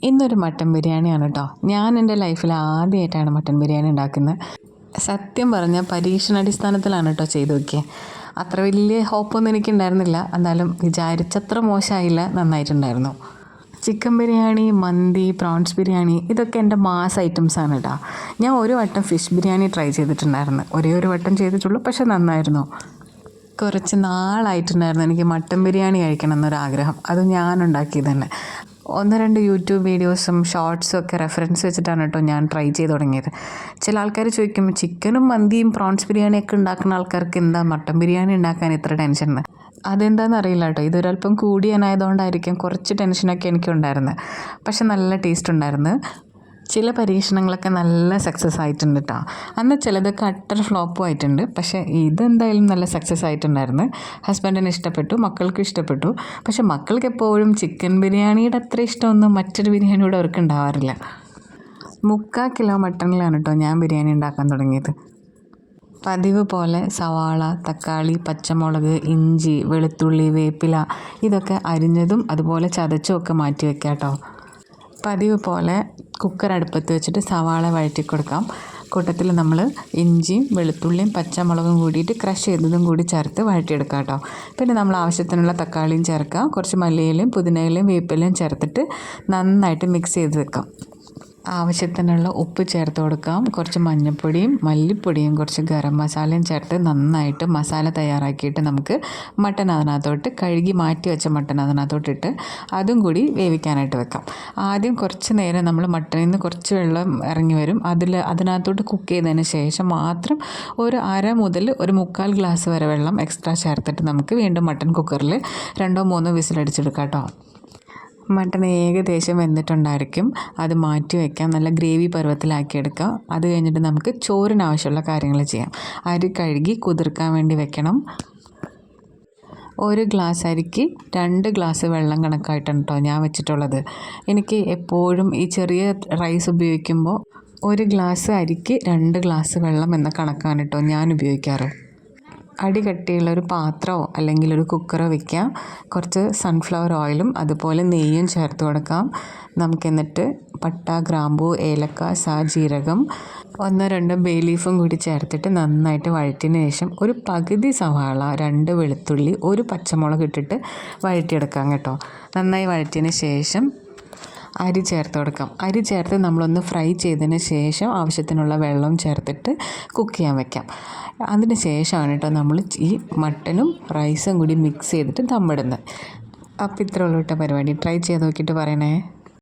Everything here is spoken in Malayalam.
ഇന്നൊരു മട്ടൻ ബിരിയാണിയാണ് കേട്ടോ. ഞാൻ എൻ്റെ ലൈഫിൽ ആദ്യമായിട്ടാണ് മട്ടൻ ബിരിയാണി ഉണ്ടാക്കുന്നത്. സത്യം പറഞ്ഞാൽ പരീക്ഷണാടിസ്ഥാനത്തിലാണ് കേട്ടോ ചെയ്തു നോക്കിയത്. അത്ര വലിയ ഹോപ്പൊന്നും എനിക്കുണ്ടായിരുന്നില്ല. എന്നാലും വിചാരിച്ചത്ര മോശമായില്ല, നന്നായിട്ടുണ്ടായിരുന്നു. ചിക്കൻ ബിരിയാണി, മന്തി, പ്രോൺസ് ബിരിയാണി ഇതൊക്കെ എൻ്റെ മാസ് ഐറ്റംസാണ് കേട്ടോ. ഞാൻ ഒരു വട്ടം ഫിഷ് ബിരിയാണി ട്രൈ ചെയ്തിട്ടുണ്ടായിരുന്നു. ഒരേ ഒരു വട്ടം ചെയ്തിട്ടുള്ളൂ, പക്ഷെ നന്നായിരുന്നു. കുറച്ച് നാളായിട്ടുണ്ടായിരുന്നു എനിക്ക് മട്ടൻ ബിരിയാണി കഴിക്കണം എന്നൊരാഗ്രഹം. അത് ഞാൻ ഉണ്ടാക്കിയത് തന്നെ. 1-2 യൂട്യൂബ് വീഡിയോസും ഷോർട്സും ഒക്കെ റെഫറൻസ് വെച്ചിട്ടാണ് കേട്ടോ ഞാൻ ട്രൈ ചെയ്ത് തുടങ്ങിയത്. ചില ആൾക്കാർ ചോദിക്കും, ചിക്കനും മന്തിയും പ്രോൺസ് ബിരിയാണിയൊക്കെ ഉണ്ടാക്കുന്ന ആൾക്കാർക്ക് എന്താ മട്ടൻ ബിരിയാണി ഉണ്ടാക്കാൻ ഇത്ര ടെൻഷൻ? അതെന്താണെന്ന് അറിയില്ല കേട്ടോ. ഇതൊരല്പം കൂടിയാനായതുകൊണ്ടായിരിക്കും കുറച്ച് ടെൻഷനൊക്കെ എനിക്കുണ്ടായിരുന്നത്. പക്ഷെ നല്ല ടേസ്റ്റ് ഉണ്ടായിരുന്നു. ചില പരീക്ഷണങ്ങളൊക്കെ നല്ല സക്സസ് ആയിട്ടുണ്ട് കേട്ടോ. അന്ന് ചിലതൊക്കെ അട്ടർ ഫ്ലോപ്പും ആയിട്ടുണ്ട്. പക്ഷേ ഇതെന്തായാലും നല്ല സക്സസ് ആയിട്ടുണ്ടായിരുന്നു. ഹസ്ബൻഡിന് ഇഷ്ടപ്പെട്ടു, മക്കൾക്കും ഇഷ്ടപ്പെട്ടു. പക്ഷെ മക്കൾക്ക് എപ്പോഴും ചിക്കൻ ബിരിയാണിയുടെ അത്ര ഇഷ്ടമൊന്നും മറ്റൊരു ബിരിയാണിയോട് അവർക്ക് ഉണ്ടാവാറില്ല. 3/4 കിലോ മട്ടണിലാണ് കേട്ടോ ഞാൻ ബിരിയാണി ഉണ്ടാക്കാൻ തുടങ്ങിയത്. പതിവ് പോലെ സവാള, തക്കാളി, പച്ചമുളക്, ഇഞ്ചി, വെളുത്തുള്ളി, വേപ്പില ഇതൊക്കെ അരിഞ്ഞതും അതുപോലെ ചതച്ചും ഒക്കെ മാറ്റി വെക്കാം കേട്ടോ. പതിവ് പോലെ കുക്കർ അടുപ്പത്ത് വെച്ചിട്ട് സവാള വഴറ്റി കൊടുക്കാം. കൂട്ടത്തിൽ നമ്മൾ ഇഞ്ചിയും വെളുത്തുള്ളിയും പച്ചമുളകും കൂടിയിട്ട് ക്രഷ് ചെയ്തതും കൂടി ചേർത്ത് വഴറ്റിയെടുക്കാം കേട്ടോ. പിന്നെ നമ്മൾ ആവശ്യത്തിനുള്ള തക്കാളിയും ചേർക്കാം. കുറച്ച് മല്ലിയിലയും പുതിനയിലയും വേപ്പിലയും ചേർത്തിട്ട് നന്നായിട്ട് മിക്സ് ചെയ്ത് വെക്കാം. ആവശ്യത്തിനുള്ള ഉപ്പ് ചേർത്ത് കൊടുക്കാം. കുറച്ച് മഞ്ഞൾപ്പൊടിയും മല്ലിപ്പൊടിയും കുറച്ച് ഗരം മസാലയും ചേർത്ത് നന്നായിട്ട് മസാല തയ്യാറാക്കിയിട്ട് നമുക്ക് മട്ടൻ അതിനകത്തോട്ട് കഴുകി മാറ്റി വെച്ച മട്ടൻ അതിനകത്തോട്ടിട്ട് അതും കൂടി വേവിക്കാനായിട്ട് വെക്കാം. ആദ്യം കുറച്ച് നേരം നമ്മൾ മട്ടനിൽ നിന്ന് കുറച്ച് വെള്ളം ഇറങ്ങി വരും. അതിനകത്തോട്ട് കുക്ക് ചെയ്തതിന് ശേഷം മാത്രം ഒരു 1/2 മുതൽ ഒരു 3/4 ഗ്ലാസ് വരെ വെള്ളം എക്സ്ട്രാ ചേർത്തിട്ട് നമുക്ക് വീണ്ടും മട്ടൻ കുക്കറിൽ 2-3 വിസിലടിച്ചെടുക്കാം കേട്ടോ. മട്ടൺ ഏകദേശം വെന്തിട്ടുണ്ടായിരിക്കും. അത് മാറ്റി വയ്ക്കാം. നല്ല ഗ്രേവി പരുവത്തിലാക്കിയെടുക്കാം. അത് കഴിഞ്ഞിട്ട് നമുക്ക് ചോറിനാവശ്യമുള്ള കാര്യങ്ങൾ ചെയ്യാം. അരി കഴുകി കുതിർക്കാൻ വേണ്ടി വെക്കണം. 1 ഗ്ലാസ് അരിക്ക് 2 ഗ്ലാസ് വെള്ളം കണക്കായിട്ടാണ് കേട്ടോ ഞാൻ വെച്ചിട്ടുള്ളത്. എനിക്ക് എപ്പോഴും ഈ ചെറിയ റൈസ് ഉപയോഗിക്കുമ്പോൾ 1 ഗ്ലാസ് അരിക്ക് 2 ഗ്ലാസ് വെള്ളം എന്ന കണക്കാണ് കേട്ടോ ഞാൻ ഉപയോഗിക്കാറ്. അടി കട്ടിയുള്ള ഒരു പാത്രമോ അല്ലെങ്കിൽ ഒരു കുക്കറോ വയ്ക്കാം. കുറച്ച് സൺഫ്ലവർ ഓയിലും അതുപോലെ നെയ്യും ചേർത്ത് കൊടുക്കാം. നമുക്കെന്നിട്ട് പട്ട, ഗ്രാമ്പൂ, ഏലക്ക, ജീരകം, 1-2 ബേ ലീഫും കൂടി ചേർത്തിട്ട് നന്നായിട്ട് വഴറ്റിയതിന് ശേഷം ഒരു പകുതി സവാള, 2 വെളുത്തുള്ളി, 1 പച്ചമുളക് ഇട്ടിട്ട് വഴറ്റിയെടുക്കാം കേട്ടോ. നന്നായി വഴറ്റിയതിന് ശേഷം അരി ചേർത്ത് കൊടുക്കാം. അരി ചേർത്ത് നമ്മളൊന്ന് ഫ്രൈ ചെയ്തതിന് ശേഷം ആവശ്യത്തിനുള്ള വെള്ളം ചേർത്തിട്ട് കുക്ക് ചെയ്യാൻ വെക്കാം. അതിന് ശേഷമാണ് കേട്ടോ നമ്മൾ ഈ മട്ടനും റൈസും കൂടി മിക്സ് ചെയ്തിട്ട് ദമ്മിടുന്നത്. അപ്പോൾ ഇത്രയുള്ളൂ കേട്ടോ പരിപാടി. ട്രൈ ചെയ്ത് നോക്കിയിട്ട് പറയണേ.